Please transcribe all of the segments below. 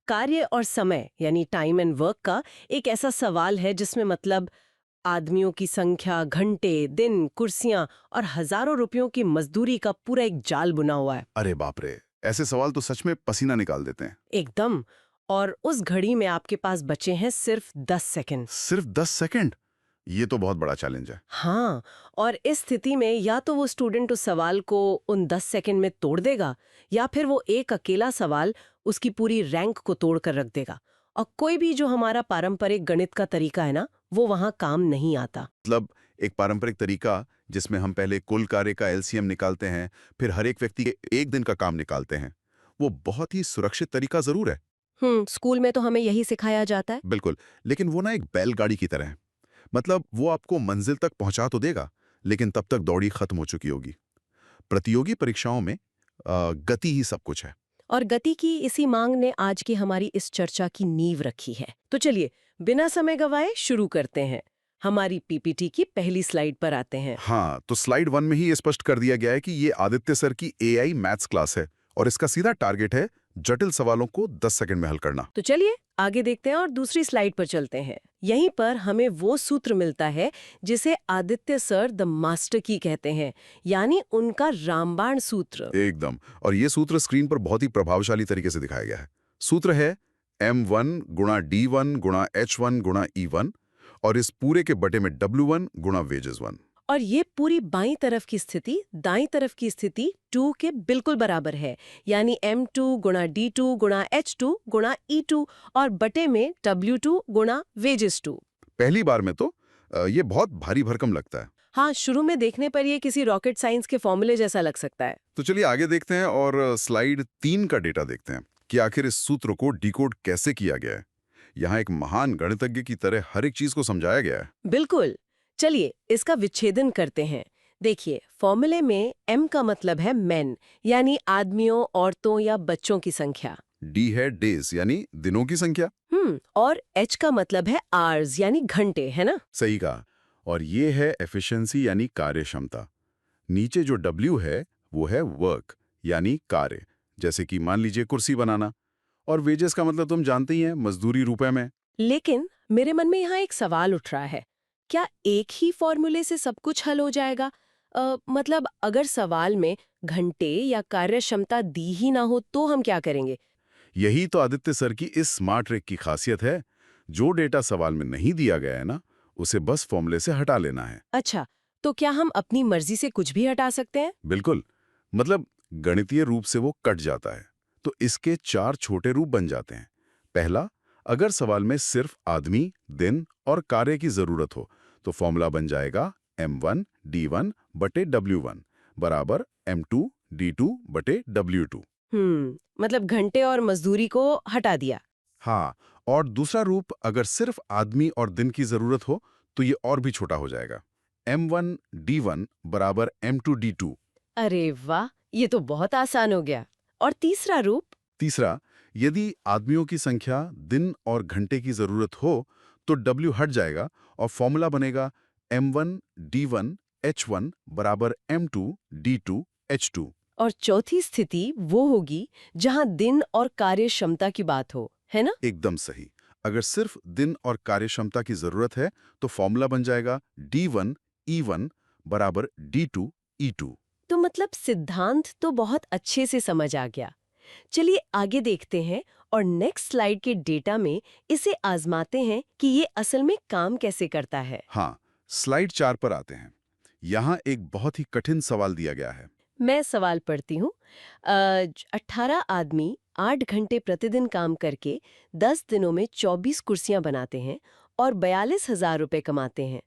कार्य और समय यानी टाइम एंड वर्क का एक ऐसा सवाल है जिसमें मतलब आदमियों की संख्या, घंटे, दिन, कुर्सियां और हजारों रुपयों की मजदूरी का पूरा एक जाल बुना हुआ है। अरे बाप रे, ऐसे सवाल तो सच में पसीना निकाल देते हैं। एकदम। और उस घड़ी में आपके पास बचे हैं सिर्फ 10 सेकंड। सिर्फ 10 सेकंड? ये तो बहुत बड़ा चैलेंज है। हाँ, और इस स्थिति में या तो वो स्टूडेंट उस सवाल को उन 10 सेकंड में तोड़ देगा या फिर वो एक अकेला सवाल उसकी पूरी रैंक को तोड़ कर रख देगा। और कोई भी जो हमारा पारंपरिक गणित का तरीका है ना, वो वहां काम नहीं आता। मतलब एक पारंपरिक तरीका जिसमें हम पहले कुल कार्य का एलसीएम निकालते हैं, फिर हर एक व्यक्ति के एक दिन का काम निकालते हैं, वो बहुत ही सुरक्षित तरीका जरूर है। स्कूल में तो हमें यही सिखाया जाता है। बिल्कुल, लेकिन वो ना एक बैलगाड़ी की तरह है। मतलब वो आपको मंजिल तक पहुंचा तो देगा, लेकिन तब तक दौड़ी खत्म हो चुकी होगी। प्रतियोगी परीक्षाओं में गति ही सब कुछ है। और गति की इसी मांग ने आज की हमारी इस चर्चा की नींव रखी है। तो चलिए, बिना समय गवाए शुरू करते हैं। हमारी पीपीटी की पहली स्लाइड पर आते हैं। हाँ, तो स्लाइड 1 में ही ये स्पष्ट कर दिया गया है कि ये आदित्य सर की एआई मैथ्स क्लास है और इसका सीधा टारगेट है जटिल सवालों को 10 सेकंड में हल करना। तो चलिए आगे देखते हैं और दूसरी स्लाइड पर चलते हैं। यहीं पर हमें वो सूत्र मिलता है जिसे आदित्य सर द मास्टर की कहते हैं, यानी उनका रामबाण सूत्र। एकदम। और ये सूत्र स्क्रीन पर बहुत ही प्रभावशाली तरीके से दिखाया गया है। सूत्र है m1 गुणा d1 गुणा h1 गुणा e1 और इस पूरे के बटे में w1 गुणा वेजेस 1। और ये पूरी बाईं तरफ की स्थिति दाईं तरफ की स्थिति 2 के बिल्कुल बराबर है, यानी m2 गुणा d2 गुणा h2 गुणा e2 और बटे में w2 गुणा वेजेस 2। पहली बार में तो ये बहुत भारी भरकम लगता है। हाँ, शुरू में देखने पर ये किसी रॉकेट साइंस के फॉर्मूले जैसा लग सकता है। तो चलिए आगे देखते हैं और स्लाइड 3 का डेटा देखते हैं कि आखिर इस सूत्र को डिकोड कैसे किया गया है। यहाँ एक महान गणितज्ञ की तरह हर एक चीज को समझाया गया है। बिल्कुल। चलिए इसका विच्छेदन करते हैं। देखिए, फॉर्मूले में m का मतलब है men, यानी आदमियों, औरतों या बच्चों की संख्या। डी है डेज यानी दिनों की संख्या। और h का मतलब है hours, यानी घंटे, है ना? सही कहा। और ये है एफिशिएंसी यानी कार्यक्षमता। नीचे जो W है वो है वर्क यानी कार्य, जैसे कि मान लीजिए कुर्सी बनाना। और वेजेस का मतलब तुम जानते ही हैं, मजदूरी रुपए में। लेकिन मेरे मन में यहाँ एक सवाल उठ रहा है। क्या एक ही फॉर्मूले से सब कुछ हल हो जाएगा? मतलब अगर सवाल में घंटे या कार्य क्षमता दी ही ना हो तो हम क्या करेंगे? यही तो आदित्य सर की इस स्मार्ट ट्रिक की खासियत है। जो डेटा सवाल में नहीं दिया गया है ना, उसे बस फॉर्मूले से हटा लेना है। अच्छा, तो क्या हम अपनी मर्जी से कुछ भी हटा सकते हैं? बिल्कुल। मतलब गणितीय रूप से वो कट जाता है। तो इसके 4 छोटे रूप बन जाते हैं। पहला, अगर सवाल में सिर्फ आदमी, दिन और कार्य की जरूरत हो तो फॉर्मूला बन जाएगा m1 d1 बटे w1 बराबर m2 d2 बटे w2। मतलब घंटे और मजदूरी को हटा दिया। हाँ, और दूसरा रूप, अगर सिर्फ आदमी और दिन की जरूरत हो तो ये और भी छोटा हो जाएगा। m1 d1 बराबर m2 d2। अरे वाह, ये तो बहुत आसान हो गया। और तीसरा रूप? तीसरा, यदि आदमियों की संख्या, दिन और घंटे की जरूरत हो तो W हट जाएगा और फॉर्मूला बनेगा m1 d1 h1 बराबर m2 d2 h2। और चौथी स्थिति वो होगी जहां दिन और कार्य क्षमता की बात हो, है ना? एकदम सही। अगर सिर्फ दिन और कार्यक्षमता की जरूरत है तो फॉर्मूला बन जाएगा d1 e1 बराबर d2 e2। तो मतलब सिद्धांत तो बहुत अच्छे से समझ आ गया। चलिए आगे देखते हैं और नेक्स्ट स्लाइड के डेटा में इसे आजमाते हैं कि ये असल में काम कैसे करता है। हाँ, स्लाइड 4 पर आते हैं। यहाँ एक बहुत ही कठिन सवाल दिया गया है। मैं सवाल पढ़ती हूँ। 18 आदमी 8 घंटे प्रतिदिन काम करके 10 दिनों में 24 कुर्सियां बनाते हैं और 42,000 रुपए कमाते हैं।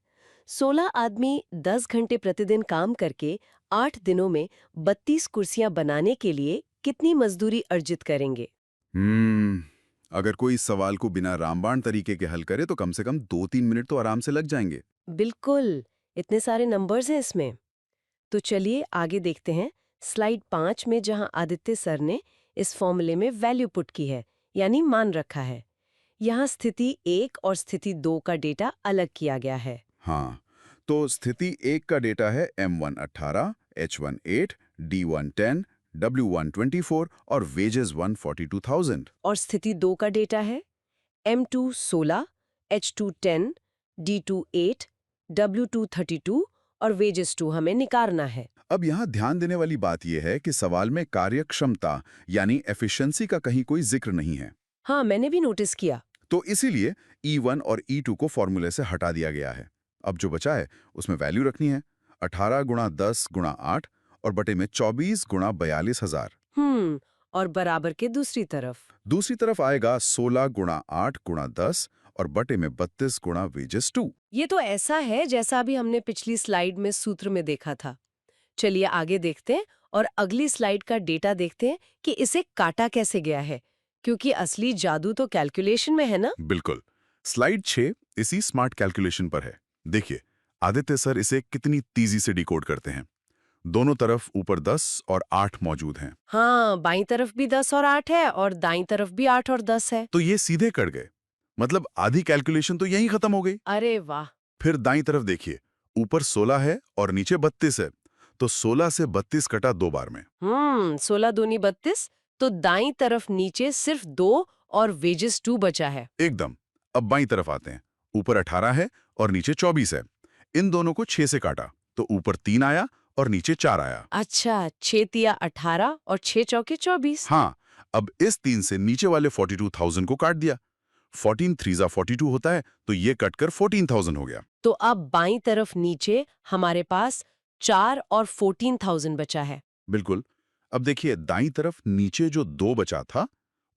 16 आदमी 10 घंटे प्रतिदिन काम करके 8 दिनों में 32 कुर्सियां बनाने के लिए कितनी मजदूरी अर्जित करेंगे? हम्म अगर कोई इस सवाल को बिना रामबाण तरीके के हल करे तो कम से कम 2-3 मिनट तो आराम से लग जाएंगे। बिल्कुल, इतने सारे नंबर्स हैं इसमें। तो चलिए आगे देखते हैं स्लाइड 5 में, जहां आदित्य सर ने इस फॉर्मूले में वैल्यू पुट की है, यानी मान रखा है। यहाँ स्थिति 1 और स्थिति 2 का डेटा अलग किया गया है। हाँ, तो स्थिति 1 का डेटा है m1 18, h1 8, d1 10, W124 और वेजेस 142,000। और स्थिति 2 का डेटा है M2 16, H2 10, D2 8, W2 32 और वेजेस 2 हमें निकालना है। अब यहाँ ध्यान देने वाली बात यह है कि सवाल में कार्यक्षमता यानी एफिशिएंसी का कहीं कोई जिक्र नहीं है। हाँ, मैंने भी नोटिस किया। तो इसीलिए E1 और E2 को फॉर्मूले से हटा दिया गया है। अब जो बचा है उसमें वैल्यू रखनी है 18 गुणा 10 गुणा 8 और बटे में 24 गुणा 42,000। और बराबर के दूसरी तरफ आएगा 16 गुणा 8 गुणा 10 और बटे में 32 गुणा वेजेस 2। ये तो ऐसा है जैसा अभी हमने पिछली स्लाइड में सूत्र में देखा था। चलिए आगे देखते हैं और अगली स्लाइड का डेटा देखते हैं कि इसे काटा कैसे गया है, क्योंकि असली जादू तो कैलकुलेशन में है ना। बिल्कुल। स्लाइड 6 इसी स्मार्ट कैलकुलेशन पर है। देखिए आदित्य सर इसे कितनी तेजी से डिकोड करते हैं। दोनों तरफ ऊपर 10 और 8 मौजूद हैं। हाँ, बाईं तरफ भी 10 और 8 है और दाईं तरफ भी 8 और 10 है। तो ये सीधे कट गए, मतलब आधी कैलकुलेशन तो यहीं खत्म हो गई। अरे वाह। फिर दाईं तरफ देखिए, ऊपर 16 है और नीचे 32 है, तो 16 से 32 कटा 2 बार में। 16 दूनी 32, तो दाईं तरफ नीचे सिर्फ 2 और वेजेस 2 बचा है। एकदम। अब बाईं तरफ आते हैं, ऊपर 18 है और नीचे 24 है। इन दोनों को 6 से काटा तो ऊपर 3 आया और नीचे 4 आया। अच्छा, 6 तिया 18 और 6 चौके 24। हाँ, अब इस 3 से नीचे वाले 42,000 को काट दिया। 14 3 42 होता है, तो ये कटकर 14,000 हो गया। तो अब बाईं तरफ नीचे हमारे पास 4 और 14,000 बचा है। बिल्कुल। अब देखिए दाईं तरफ नीचे जो 2 बचा था,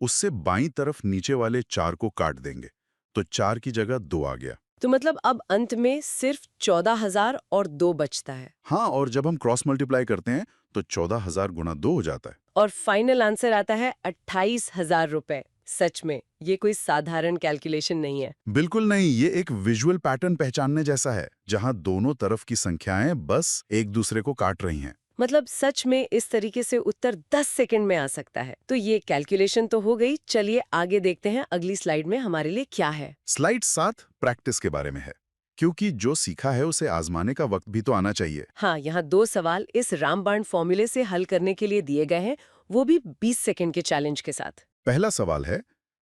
उससे बाईं तरफ नीचे वाले 4 को काट देंगे, तो 4 की जगह 2 आ गया। तो मतलब अब अंत में सिर्फ 14,000 और 2 बचता है। हाँ, और जब हम क्रॉस मल्टीप्लाई करते हैं तो 14,000 गुणा 2 हो जाता है। और फाइनल आंसर आता है 28,000 रुपए। सच में ये कोई साधारण कैलकुलेशन नहीं है। बिल्कुल नहीं, ये एक विजुअल पैटर्न पहचानने जैसा है, जहां दोनों तरफ की संख्याएं बस एक दूसरे को काट रही हैं। मतलब सच में इस तरीके से उत्तर 10 सेकंड में आ सकता है। तो ये कैलकुलेशन तो हो गई। चलिए आगे देखते हैं अगली स्लाइड में हमारे लिए क्या है। स्लाइड 7 प्रैक्टिस के बारे में है, क्योंकि जो सीखा है उसे आजमाने का वक्त भी तो आना चाहिए। हाँ, यहाँ 2 सवाल इस रामबाण फॉर्मूले से हल करने के लिए दिए गए हैं, वो भी 20 सेकंड के चैलेंज के साथ। पहला सवाल है,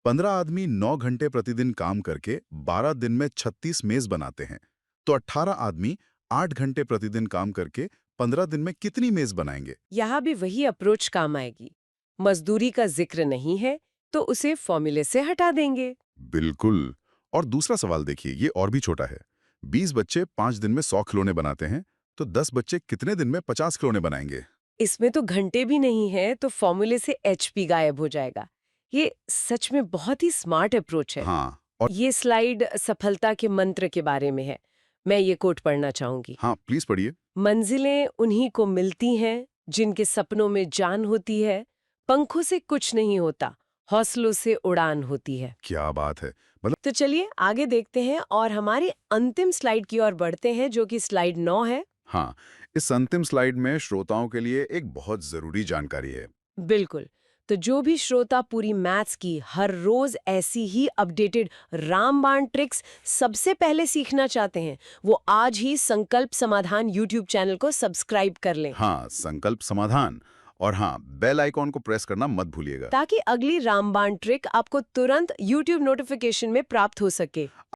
15 आदमी 9 घंटे प्रतिदिन काम करके 12 दिन में 36 मेज बनाते हैं, तो 18 आदमी 8 घंटे प्रतिदिन काम करके 15 दिन में कितनी मेज बनाएंगे? यहाँ भी वही अप्रोच काम आएगी। मजदूरी का जिक्र नहीं है तो उसे फॉर्मूले से हटा देंगे। बिल्कुल। और दूसरा सवाल देखिए, ये और भी छोटा है। 20 बच्चे 5 दिन में 100 खिलौने बनाते हैं, तो 10 बच्चे कितने दिन में 50 खिलौने बनाएंगे? इसमें तो घंटे भी नहीं है, तो फॉर्मूले से एचपी गायब हो जाएगा। ये सच में बहुत ही स्मार्ट अप्रोच है। हाँ, और ये स्लाइड सफलता के मंत्र के बारे में है। मैं ये कोट पढ़ना चाहूंगी। हाँ, प्लीज पढ़िए। मंजिलें उन्हीं को मिलती हैं जिनके सपनों में जान होती है, पंखों से कुछ नहीं होता, हौसलों से उड़ान होती है। क्या बात है। मतलब तो चलिए आगे देखते हैं और हमारी अंतिम स्लाइड की ओर बढ़ते हैं, जो कि स्लाइड 9 है। हाँ, इस अंतिम स्लाइड में श्रोताओं के लिए एक बहुत जरूरी जानकारी है। बिल्कुल। तो जो भी श्रोता पूरी मैथ्स की हर रोज ऐसी ही अपडेटेड रामबाण ट्रिक्स सबसे पहले सीखना चाहते हैं, वो आज ही संकल्प समाधान यूट्यूब चैनल को सब्सक्राइब कर लें। हाँ, संकल्प समाधान। और हाँ, बेल आइकॉन को प्रेस करना मत भूलिएगा, ताकि अगली रामबाण ट्रिक आपको तुरंत यूट्यूब नोटिफिकेशन में प्राप्त हो सके।